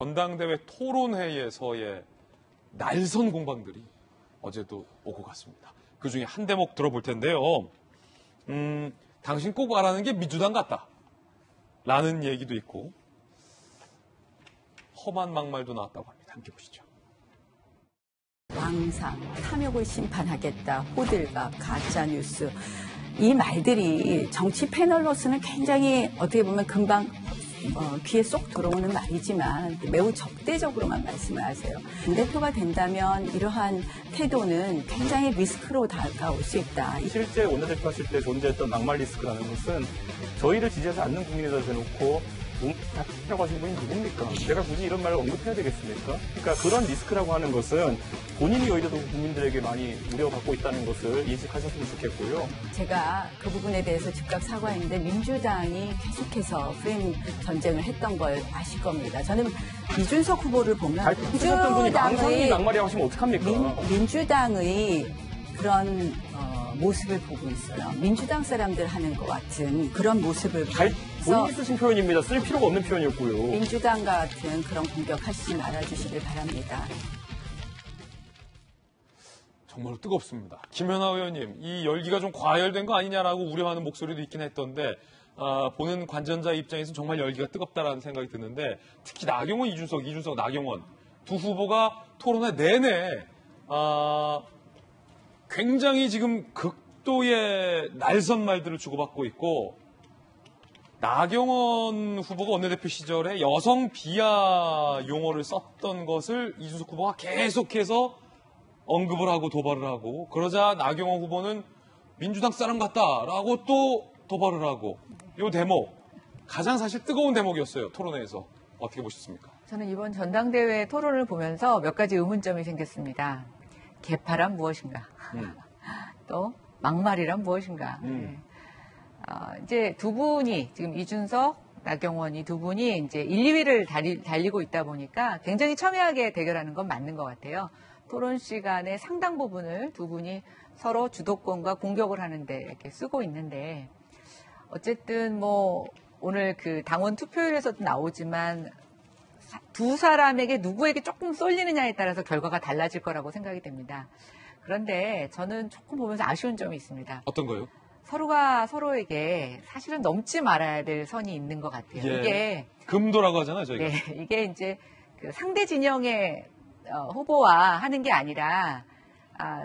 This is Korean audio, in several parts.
전당대회 토론회에서의 날선 공방들이 어제도 오고 갔습니다. 그중에 한 대목 들어볼 텐데요. 당신 꼭 말하는 게 민주당 같다 라는 얘기도 있고 험한 막말도 나왔다고 합니다. 함께 보시죠. 왕상, 탐욕을 심판하겠다, 호들갑, 가짜뉴스. 이 말들이 정치 패널로서는 굉장히 어떻게 보면 금방 귀에 쏙 들어오는 말이지만 매우 적대적으로만 말씀을 하세요. 당대표가 된다면 이러한 태도는 굉장히 리스크로 다가올 수 있다. 실제 원내대표 하실 때 존재했던 막말 리스크라는 것은 저희를 지지하지 않는 국민에다 대놓고 다라고 하신 분이 누굽니까? 제가 굳이 이런 말을 언급해야 되겠습니까? 그러니까 그런 리스크라고 하는 것은 본인이 오히려 더 국민들에게 많이 우려받고 있다는 것을 인식하셨으면 좋겠고요. 제가 그 부분에 대해서 즉각 사과했는데 민주당이 계속해서 프레임 전쟁을 했던 걸 아실 겁니다. 저는 이준석 후보를 보면 쓰셨던 분이 망상이 막말이라고 하시면 어떡합니까? 민주당의 그런 모습을 보고 있어요. 민주당 사람들 하는 것 같은 그런 모습을 본인이 쓰신 표현입니다. 쓸 필요가 없는 표현이었고요. 민주당 같은 그런 공격하시지 말아주시길 바랍니다. 정말로 뜨겁습니다. 김연아 의원님, 이 열기가 좀 과열된 거 아니냐라고 우려하는 목소리도 있긴 했던데 보는 관전자 입장에서는 정말 열기가 뜨겁다라는 생각이 드는데 특히 나경원, 이준석, 나경원 두 후보가 토론회 내내 굉장히 지금 극도의 날선 말들을 주고받고 있고 나경원 후보가 원내대표 시절에 여성 비하 용어를 썼던 것을 이준석 후보가 계속해서 언급을 하고 도발을 하고 그러자 나경원 후보는 민주당 사람 같다라고 또 도발을 하고 이 대목 가장 사실 뜨거운 대목이었어요. 토론회에서. 어떻게 보셨습니까? 저는 이번 전당대회 토론을 보면서 몇 가지 의문점이 생겼습니다. 개파란 무엇인가? 또 막말이란 무엇인가? 네. 이제 두 분이 지금 이준석, 나경원이 두 분이 이제 1, 2위를 달리고 있다 보니까 굉장히 첨예하게 대결하는 건 맞는 것 같아요. 토론 시간의 상당 부분을 두 분이 서로 주도권과 공격을 하는데 이렇게 쓰고 있는데 어쨌든 뭐 오늘 그 당원 투표율에서도 나오지만 두 사람에게 누구에게 조금 쏠리느냐에 따라서 결과가 달라질 거라고 생각이 됩니다. 그런데 저는 조금 보면서 아쉬운 점이 있습니다. 어떤 거요? 서로가 서로에게 사실은 넘지 말아야 될 선이 있는 것 같아요. 예. 이게 금도라고 하잖아요, 저희가. 네, 이게 이제 그 상대 진영의 후보와 하는 게 아니라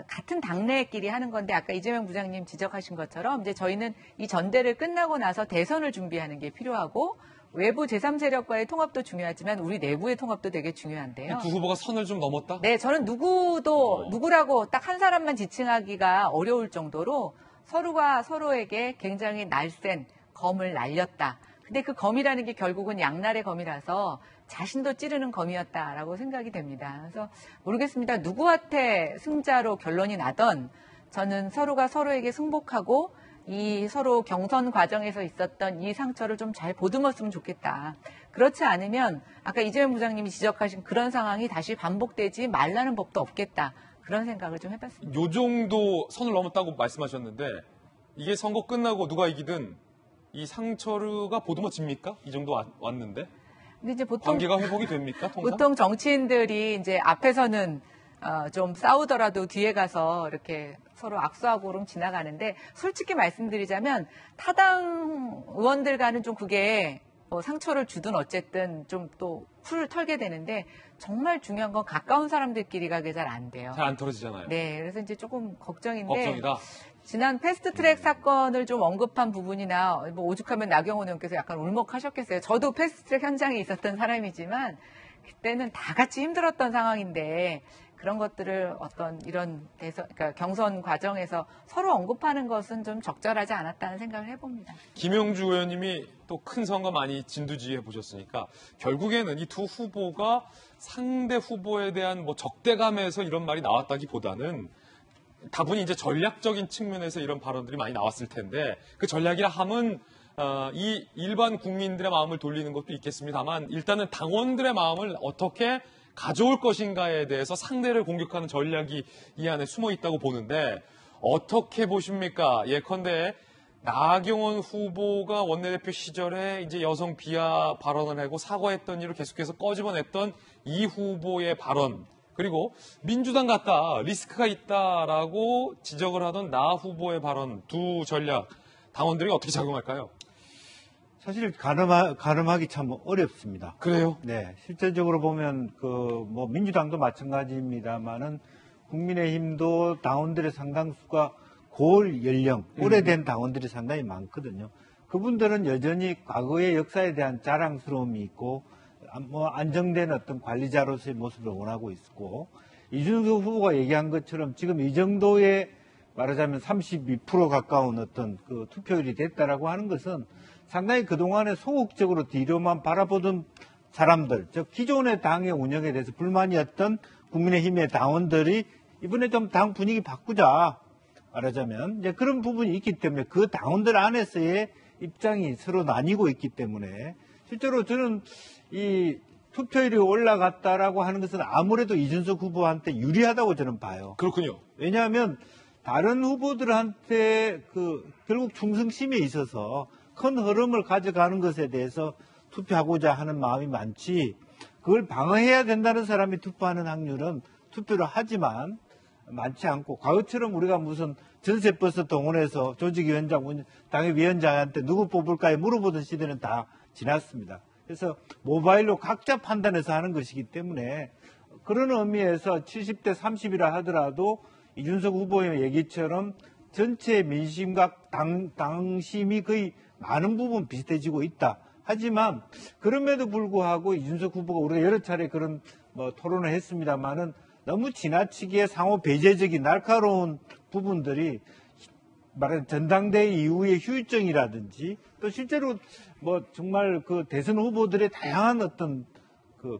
같은 당내끼리 하는 건데 아까 이재명 부장님 지적하신 것처럼 이제 저희는 이 전대를 끝나고 나서 대선을 준비하는 게 필요하고 외부 제3세력과의 통합도 중요하지만 우리 내부의 통합도 되게 중요한데요. 두 후보가 선을 좀 넘었다? 네, 저는 누구라고 딱 한 사람만 지칭하기가 어려울 정도로 서로가 서로에게 굉장히 날쌘 검을 날렸다. 근데 그 검이라는 게 결국은 양날의 검이라서 자신도 찌르는 검이었다라고 생각이 됩니다. 그래서 모르겠습니다. 누구한테 승자로 결론이 나던 저는 서로가 서로에게 승복하고 이 서로 경선 과정에서 있었던 이 상처를 좀 잘 보듬었으면 좋겠다. 그렇지 않으면 아까 이재명 부장님이 지적하신 그런 상황이 다시 반복되지 말라는 법도 없겠다. 그런 생각을 좀 해봤습니다. 요 정도 선을 넘었다고 말씀하셨는데 이게 선거 끝나고 누가 이기든 이 상처가 보듬어집니까? 이 정도 왔는데? 근데 이제 보통 관계가 회복이 됩니까? 통상? 보통 정치인들이 이제 앞에서는 좀 싸우더라도 뒤에 가서 이렇게 서로 악수하고 그럼 지나가는데 솔직히 말씀드리자면 타당 의원들과는 좀 그게 상처를 주든 어쨌든 좀 또 풀을 털게 되는데 정말 중요한 건 가까운 사람들끼리가 그게 잘 안 돼요. 잘 안 털어지잖아요. 네, 그래서 이제 조금 걱정인데. 걱정이다. 지난 패스트트랙 사건을 좀 언급한 부분이나 뭐 오죽하면 나경원 의원께서 약간 울먹하셨겠어요. 저도 패스트트랙 현장에 있었던 사람이지만 그때는 다 같이 힘들었던 상황인데 그런 것들을 어떤 이런 그러니까 경선 과정에서 서로 언급하는 것은 좀 적절하지 않았다는 생각을 해봅니다. 김용주 의원님이 또 큰 선거 많이 진두지휘해 보셨으니까 결국에는 이 두 후보가 상대 후보에 대한 뭐 적대감에서 이런 말이 나왔다기보다는 다분히 이제 전략적인 측면에서 이런 발언들이 많이 나왔을 텐데 그 전략이라 함은 이 일반 국민들의 마음을 돌리는 것도 있겠습니다만 일단은 당원들의 마음을 어떻게 가져올 것인가에 대해서 상대를 공격하는 전략이 이 안에 숨어 있다고 보는데 어떻게 보십니까? 예컨대 나경원 후보가 원내대표 시절에 이제 여성 비하 발언을 하고 사과했던 일을 계속해서 꺼집어냈던 이 후보의 발언, 그리고 민주당 같다, 리스크가 있다라고 지적을 하던 나 후보의 발언, 두 전략, 당원들이 어떻게 작용할까요? 사실 가늠하기 참 어렵습니다. 그래요? 네, 실제적으로 보면 뭐 민주당도 마찬가지입니다만은 국민의힘도 당원들의 상당수가 고을 연령, 오래된 당원들이 상당히 많거든요. 그분들은 여전히 과거의 역사에 대한 자랑스러움이 있고, 뭐 안정된 어떤 관리자로서의 모습을 원하고 있고, 이준석 후보가 얘기한 것처럼 지금 이 정도의 말하자면 32% 가까운 어떤 그 투표율이 됐다라고 하는 것은 상당히 그동안에 소극적으로 뒤로만 바라보던 사람들, 즉 기존의 당의 운영에 대해서 불만이었던 국민의힘의 당원들이 이번에 좀 당 분위기 바꾸자, 말하자면 이제 그런 부분이 있기 때문에 그 당원들 안에서의 입장이 서로 나뉘고 있기 때문에 실제로 저는 이 투표율이 올라갔다라고 하는 것은 아무래도 이준석 후보한테 유리하다고 저는 봐요. 그렇군요. 왜냐하면 다른 후보들한테 결국 충성심에 있어서 큰 흐름을 가져가는 것에 대해서 투표하고자 하는 마음이 많지, 그걸 방어해야 된다는 사람이 투표하는 확률은 투표를 하지만 많지 않고, 과거처럼 우리가 무슨 전세버스 동원해서 조직위원장, 당협위원장한테 누구 뽑을까에 물어보던 시대는 다 지났습니다. 그래서 모바일로 각자 판단해서 하는 것이기 때문에 그런 의미에서 70대 30이라 하더라도 이준석 후보의 얘기처럼 전체 민심과 당심이 거의 많은 부분 비슷해지고 있다. 하지만 그럼에도 불구하고 이준석 후보가 우리가 여러 차례 그런 토론을 했습니다만은 너무 지나치게 상호 배제적인 날카로운 부분들이 말하는 전당대회 이후의 휴유증이라든지 또 실제로 정말 그 대선 후보들의 다양한 어떤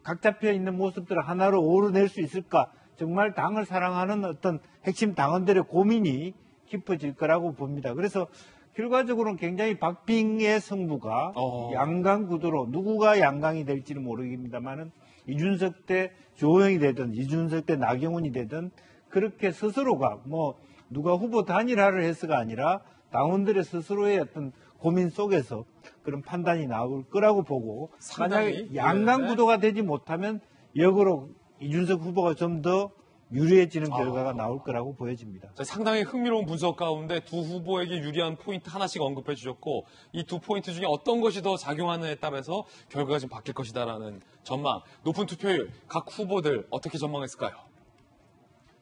각 잡혀 있는 모습들을 하나로 오려낼 수 있을까, 정말 당을 사랑하는 어떤 핵심 당원들의 고민이 깊어질 거라고 봅니다. 그래서 결과적으로는 굉장히 박빙의 승부가 양강 구도로, 누구가 양강이 될지는 모르겠습니다만은 이준석 대 조호영이 되든 이준석 대 나경원이 되든 그렇게 스스로가 누가 후보 단일화를 해서가 아니라 당원들의 스스로의 어떤 고민 속에서 그런 판단이 나올 거라고 보고, 만약에 양강 구도가 되지 못하면 역으로 이준석 후보가 좀 더 유리해지는 결과가 나올 거라고 보여집니다. 상당히 흥미로운 분석 가운데 두 후보에게 유리한 포인트 하나씩 언급해 주셨고, 이 두 포인트 중에 어떤 것이 더 작용하느냐에 따라서 결과가 좀 바뀔 것이다라는 전망, 높은 투표율, 각 후보들 어떻게 전망했을까요?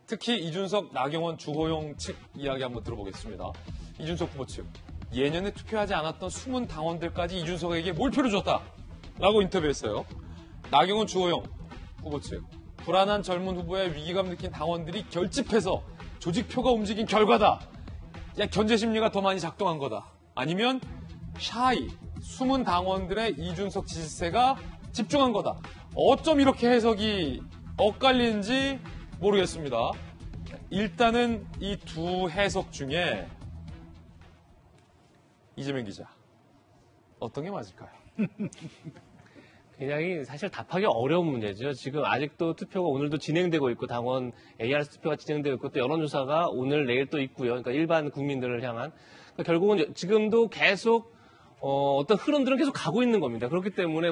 특히 이준석, 나경원, 주호영 측 이야기 한번 들어보겠습니다. 이준석 후보 측, 예년에 투표하지 않았던 숨은 당원들까지 이준석에게 몰표를 줬다라고 인터뷰했어요. 나경원, 주호영 후보 측, 불안한 젊은 후보의 위기감 느낀 당원들이 결집해서 조직표가 움직인 결과다. 견제 심리가 더 많이 작동한 거다. 아니면 샤이, 숨은 당원들의 이준석 지지세가 집중한 거다. 어쩜 이렇게 해석이 엇갈리는지 모르겠습니다. 일단은 이 두 해석 중에 이재명 기자, 어떤 게 맞을까요? 굉장히 사실 답하기 어려운 문제죠. 지금 아직도 투표가 오늘도 진행되고 있고, 당원 ARS 투표가 진행되고 있고, 또 여론조사가 오늘 내일 또 있고요. 그러니까 일반 국민들을 향한. 그러니까 결국은 지금도 계속 어떤 흐름들은 계속 가고 있는 겁니다. 그렇기 때문에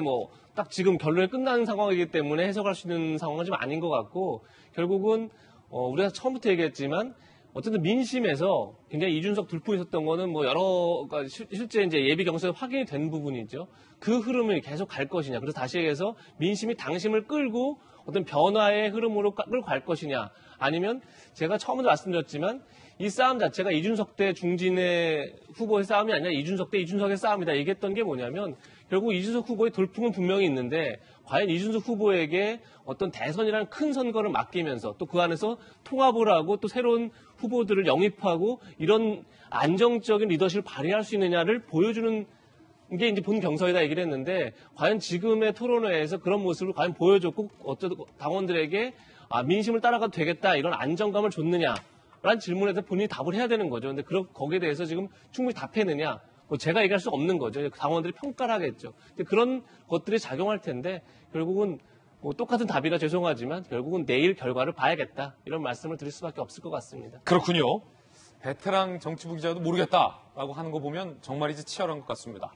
딱 지금 결론이 끝나는 상황이기 때문에 해석할 수 있는 상황은 좀 아닌 것 같고, 결국은 우리가 처음부터 얘기했지만 어쨌든 민심에서 굉장히 이준석 돌풍이 있었던 거는 그러니까 실제 이제 예비 경선에 확인이 된 부분이죠. 그 흐름을 계속 갈 것이냐. 그래서 다시 얘기해서 민심이 당심을 끌고 어떤 변화의 흐름으로 끌고 갈 것이냐. 아니면 제가 처음부터 말씀드렸지만 이 싸움 자체가 이준석 대 중진의 후보의 싸움이 아니라 이준석 대 이준석의 싸움이다. 얘기했던 게 뭐냐면 결국 이준석 후보의 돌풍은 분명히 있는데 과연 이준석 후보에게 어떤 대선이라는 큰 선거를 맡기면서 또 그 안에서 통합을 하고 또 새로운 후보들을 영입하고 이런 안정적인 리더십을 발휘할 수 있느냐를 보여주는 게 이제 본 경선이다 얘기를 했는데, 과연 지금의 토론회에서 그런 모습을 과연 보여줬고 어떤 당원들에게 민심을 따라가도 되겠다 이런 안정감을 줬느냐라는 질문에 대해서 본인이 답을 해야 되는 거죠. 근데 거기에 대해서 지금 충분히 답했느냐? 제가 얘기할 수 없는 거죠. 당원들이 평가를 하겠죠. 근데 그런 것들이 작용할 텐데 결국은 똑같은 답이라 죄송하지만 결국은 내일 결과를 봐야겠다 이런 말씀을 드릴 수밖에 없을 것 같습니다. 그렇군요. 베테랑 정치부 기자도 모르겠다라고 하는 거 보면 정말 이제 치열한 것 같습니다.